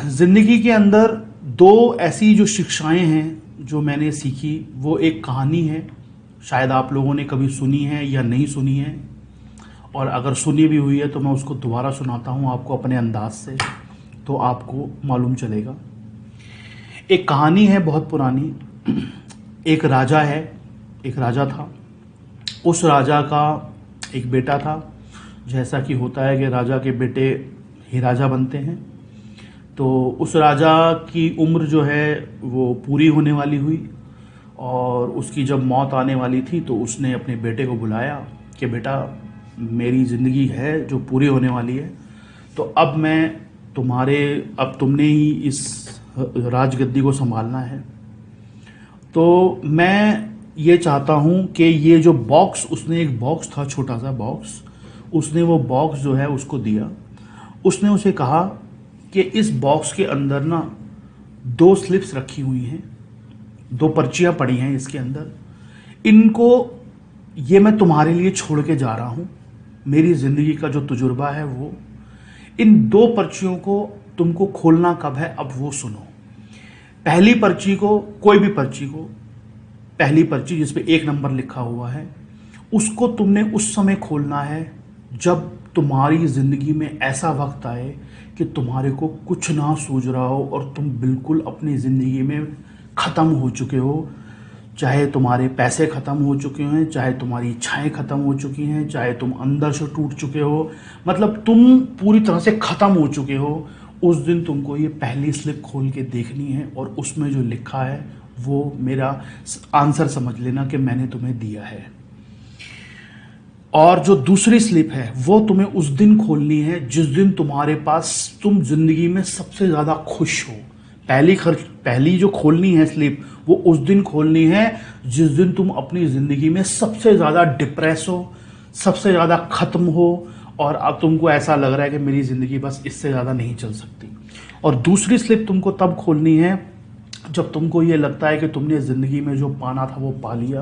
ज़िंदगी के अंदर दो ऐसी जो शिक्षाएं हैं जो मैंने सीखी, वो एक कहानी है। शायद आप लोगों ने कभी सुनी है या नहीं सुनी है, और अगर सुनी भी हुई है तो मैं उसको दोबारा सुनाता हूँ आपको अपने अंदाज से, तो आपको मालूम चलेगा। एक कहानी है बहुत पुरानी। एक राजा है, एक राजा था। उस राजा का एक बेटा था। जैसा कि होता है कि राजा के बेटे ही राजा बनते हैं। तो उस राजा की उम्र जो है वो पूरी होने वाली हुई, और उसकी जब मौत आने वाली थी तो उसने अपने बेटे को बुलाया कि बेटा, मेरी ज़िंदगी है जो पूरी होने वाली है, तो अब तुमने ही इस राजगद्दी को संभालना है। तो मैं ये चाहता हूँ कि ये जो बॉक्स, उसने एक बॉक्स था, छोटा सा बॉक्स, उसने वो बॉक्स जो है उसको दिया। उसने उसे कहा कि इस बॉक्स के अंदर ना दो स्लिप्स रखी हुई हैं, दो पर्चियां पड़ी हैं इसके अंदर। इनको, ये मैं तुम्हारे लिए छोड़ के जा रहा हूं, मेरी जिंदगी का जो तजुर्बा है वो। इन दो पर्चियों को तुमको खोलना कब है, अब वो सुनो। पहली पर्ची को, कोई भी पर्ची को, पहली पर्ची जिसपे 1 नंबर लिखा हुआ है, उसको तुमने उस समय खोलना है जब तुम्हारी जिंदगी में ऐसा वक्त आए कि तुम्हारे को कुछ ना सूझ रहा हो और तुम बिल्कुल अपनी ज़िंदगी में ख़त्म हो चुके हो। चाहे तुम्हारे पैसे ख़त्म हो चुके हैं, चाहे तुम्हारी इच्छाएं ख़त्म हो चुकी हैं, चाहे तुम अंदर से टूट चुके हो, मतलब तुम पूरी तरह से ख़त्म हो चुके हो। उस दिन तुमको ये पहली स्लिप खोल के देखनी है, और उसमें जो लिखा है वो मेरा आंसर समझ लेना कि मैंने तुम्हें दिया है। और जो दूसरी स्लिप है वो तुम्हें उस दिन खोलनी है जिस दिन तुम्हारे पास, तुम जिंदगी में सबसे ज्यादा खुश हो। पहली जो खोलनी है स्लिप, वो उस दिन खोलनी है जिस दिन तुम अपनी जिंदगी में सबसे ज्यादा डिप्रेस हो, सबसे ज्यादा खत्म हो, और अब तुमको ऐसा लग रहा है कि मेरी जिंदगी बस इससे ज्यादा नहीं चल सकती। और दूसरी स्लिप तुमको तब खोलनी है जब तुमको ये लगता है कि तुमने जिंदगी में जो पाना था वो पा लिया,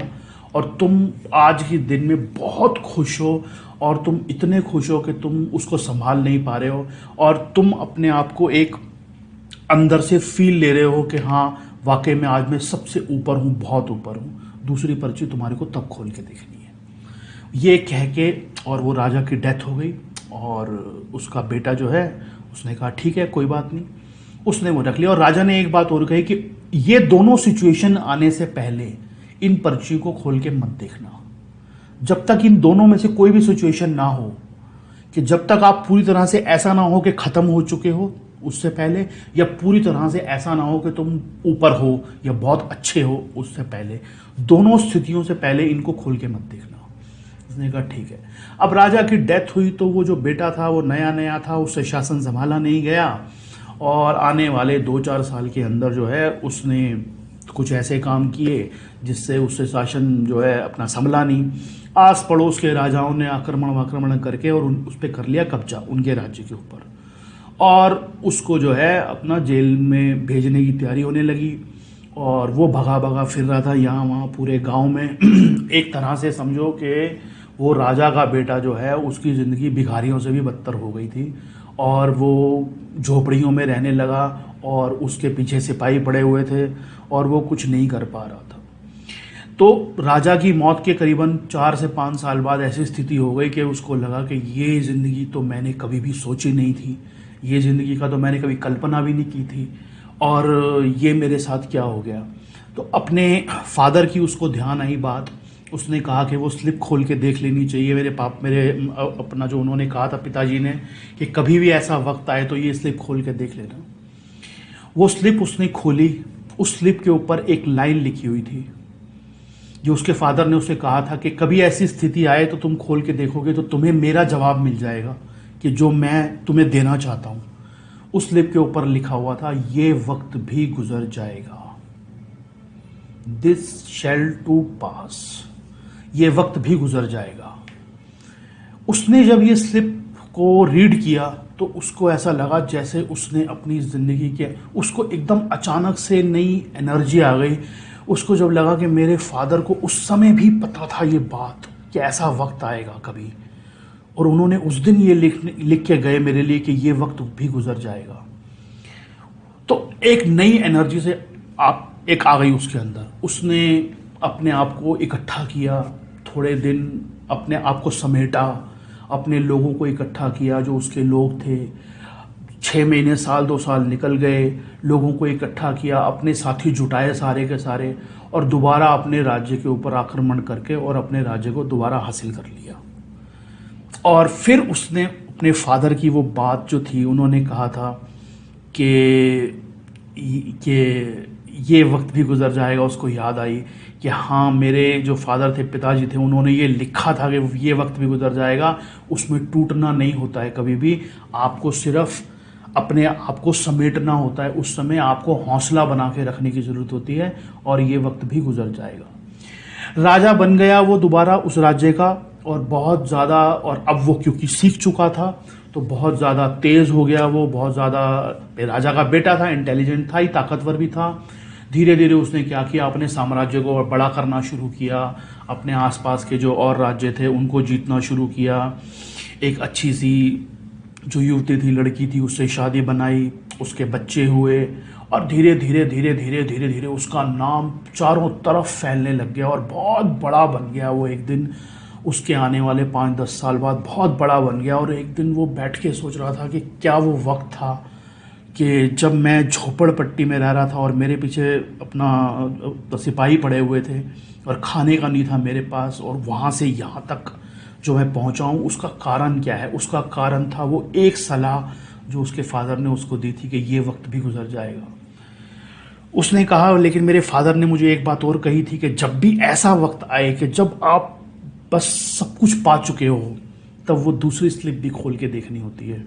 और तुम आज के दिन में बहुत खुश हो, और तुम इतने खुश हो कि तुम उसको संभाल नहीं पा रहे हो, और तुम अपने आप को एक अंदर से फील ले रहे हो कि हाँ, वाकई में आज मैं सबसे ऊपर हूँ, बहुत ऊपर हूँ। दूसरी पर्ची तुम्हारे को तब खोल के देखनी है। ये कह के, और वो राजा की डेथ हो गई, और उसका बेटा जो है उसने कहा ठीक है, कोई बात नहीं, उसने वो रख लिया। और राजा ने एक बात और कही कि ये दोनों सिचुएशन आने से पहले इन पर्ची को खोल के मत देखना। जब तक इन दोनों में से कोई भी सिचुएशन ना हो, कि जब तक आप पूरी तरह से ऐसा ना हो कि खत्म हो चुके हो उससे पहले, या पूरी तरह से ऐसा ना हो कि तुम ऊपर हो या बहुत अच्छे हो उससे पहले, दोनों स्थितियों से पहले इनको खोल के मत देखना। उसने कहा ठीक है। अब राजा की डेथ हुई तो वो जो बेटा था वो नया नया था, उससे शासन संभाला नहीं गया, और आने वाले 2-4 साल के अंदर जो है उसने कुछ ऐसे काम किए जिससे उससे शासन जो है अपना संभला नहीं। आस पड़ोस के राजाओं ने आक्रमण करके और उस पर कर लिया कब्जा उनके राज्य के ऊपर, और उसको जो है अपना जेल में भेजने की तैयारी होने लगी। और वो भगा भगा फिर रहा था यहाँ वहाँ पूरे गांव में। एक तरह से समझो कि वो राजा का बेटा जो है उसकी ज़िंदगी भिखारियों से भी बदतर हो गई थी, और वो झोपड़ियों में रहने लगा, और उसके पीछे सिपाही पड़े हुए थे, और वो कुछ नहीं कर पा रहा था। तो राजा की मौत के करीबन 4 से 5 साल बाद ऐसी स्थिति हो गई कि उसको लगा कि ये ज़िंदगी तो मैंने कभी भी सोची नहीं थी, ये ज़िंदगी का तो मैंने कभी कल्पना भी नहीं की थी, और ये मेरे साथ क्या हो गया। तो अपने फादर की उसको ध्यान आई बात। उसने कहा कि वो स्लिप खोल के देख लेनी चाहिए। अपना जो उन्होंने कहा था पिताजी ने, कि कभी भी ऐसा वक्त आए तो ये स्लिप खोल के देख लेना। वो स्लिप उसने खोली। उस स्लिप के ऊपर एक लाइन लिखी हुई थी जो उसके फादर ने उसे कहा था कि कभी ऐसी स्थिति आए तो तुम खोल के देखोगे तो तुम्हें मेरा जवाब मिल जाएगा कि जो मैं तुम्हें देना चाहता हूं। उस स्लिप के ऊपर लिखा हुआ था, ये वक्त भी गुजर जाएगा, दिस शैल टू पास, ये वक्त भी गुजर जाएगा। उसने जब ये स्लिप को रीड किया तो उसको ऐसा लगा जैसे उसने अपनी ज़िंदगी के, उसको एकदम अचानक से नई एनर्जी आ गई। उसको जब लगा कि मेरे फादर को उस समय भी पता था ये बात कि ऐसा वक्त आएगा कभी, और उन्होंने उस दिन ये लिख के गए मेरे लिए कि ये वक्त भी गुजर जाएगा। तो एक नई एनर्जी से आप एक आ गई उसके अंदर। उसने अपने आप को इकट्ठा किया, थोड़े दिन अपने आप को समेटा, अपने लोगों को इकट्ठा किया जो उसके लोग थे। 6 महीने, साल, 2 साल निकल गए, लोगों को इकट्ठा किया, अपने साथी जुटाए सारे के सारे, और दोबारा अपने राज्य के ऊपर आक्रमण करके और अपने राज्य को दोबारा हासिल कर लिया। और फिर उसने अपने फादर की वो बात जो थी, उन्होंने कहा था कि ये वक्त भी गुजर जाएगा। उसको याद आई कि हाँ, मेरे जो फादर थे, पिताजी थे, उन्होंने ये लिखा था कि ये वक्त भी गुजर जाएगा। उसमें टूटना नहीं होता है कभी भी, आपको सिर्फ अपने आप को समेटना होता है। उस समय आपको हौसला बना के रखने की ज़रूरत होती है, और ये वक्त भी गुजर जाएगा। राजा बन गया वो दोबारा उस राज्य का, और बहुत ज़्यादा, और अब वो क्योंकि सीख चुका था तो बहुत ज़्यादा तेज़ हो गया वो, बहुत ज़्यादा, राजा का बेटा था, इंटेलिजेंट था ही, ताकतवर भी था। धीरे धीरे उसने क्या किया, अपने साम्राज्य को बड़ा करना शुरू किया, अपने आसपास के जो और राज्य थे उनको जीतना शुरू किया। एक अच्छी सी जो युवती थी, लड़की थी, उससे शादी बनाई, उसके बच्चे हुए, और धीरे धीरे धीरे धीरे धीरे धीरे उसका नाम चारों तरफ फैलने लग गया और बहुत बड़ा बन गया वो। एक दिन उसके आने वाले 5-10 साल बाद बहुत बड़ा बन गया। और एक दिन वो बैठ के सोच रहा था कि क्या वो वक्त था कि जब मैं झोपड़पट्टी में रह रहा था और मेरे पीछे अपना सिपाही पड़े हुए थे और खाने का नहीं था मेरे पास, और वहाँ से यहाँ तक जो मैं पहुँचा हूँ, उसका कारण क्या है? उसका कारण था वो एक सलाह जो उसके फादर ने उसको दी थी कि ये वक्त भी गुजर जाएगा। उसने कहा, लेकिन मेरे फादर ने मुझे एक बात और कही थी कि जब भी ऐसा वक्त आए कि जब आप बस सब कुछ पा चुके हो, तब वो दूसरी स्लिप भी खोल के देखनी होती है।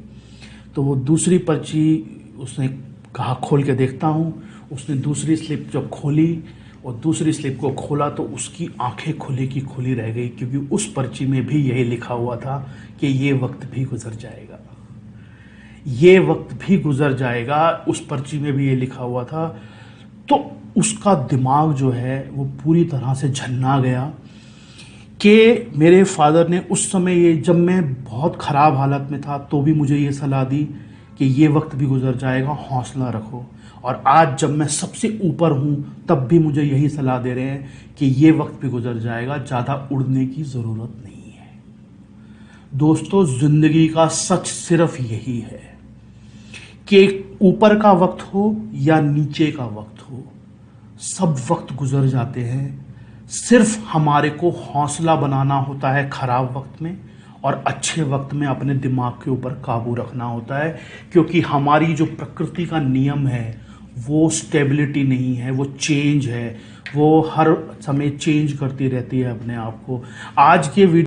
तो वो दूसरी पर्ची उसने कहा खोल के देखता हूँ। उसने दूसरी स्लिप जब खोली और दूसरी स्लिप को खोला तो उसकी आंखें खुली की खुली रह गई, क्योंकि उस पर्ची में भी यही लिखा हुआ था कि ये वक्त भी गुजर जाएगा, ये वक्त भी गुजर जाएगा। उस पर्ची में भी ये लिखा हुआ था। तो उसका दिमाग जो है वो पूरी तरह से झन्ना गया कि मेरे फादर ने उस समय, ये जब मैं बहुत ख़राब हालत में था तो भी मुझे ये सलाह दी कि ये वक्त भी गुजर जाएगा, हौसला रखो। और आज जब मैं सबसे ऊपर हूँ तब भी मुझे यही सलाह दे रहे हैं कि ये वक्त भी गुजर जाएगा, ज़्यादा उड़ने की ज़रूरत नहीं है। दोस्तों, ज़िंदगी का सच सिर्फ यही है कि ऊपर का वक्त हो या नीचे का वक्त हो, सब वक्त गुजर जाते हैं। सिर्फ हमारे को हौसला बनाना होता है खराब वक्त में, और अच्छे वक्त में अपने दिमाग के ऊपर काबू रखना होता है। क्योंकि हमारी जो प्रकृति का नियम है वो स्टेबिलिटी नहीं है, वो चेंज है। वो हर समय चेंज करती रहती है अपने आप को। आज के वीडियो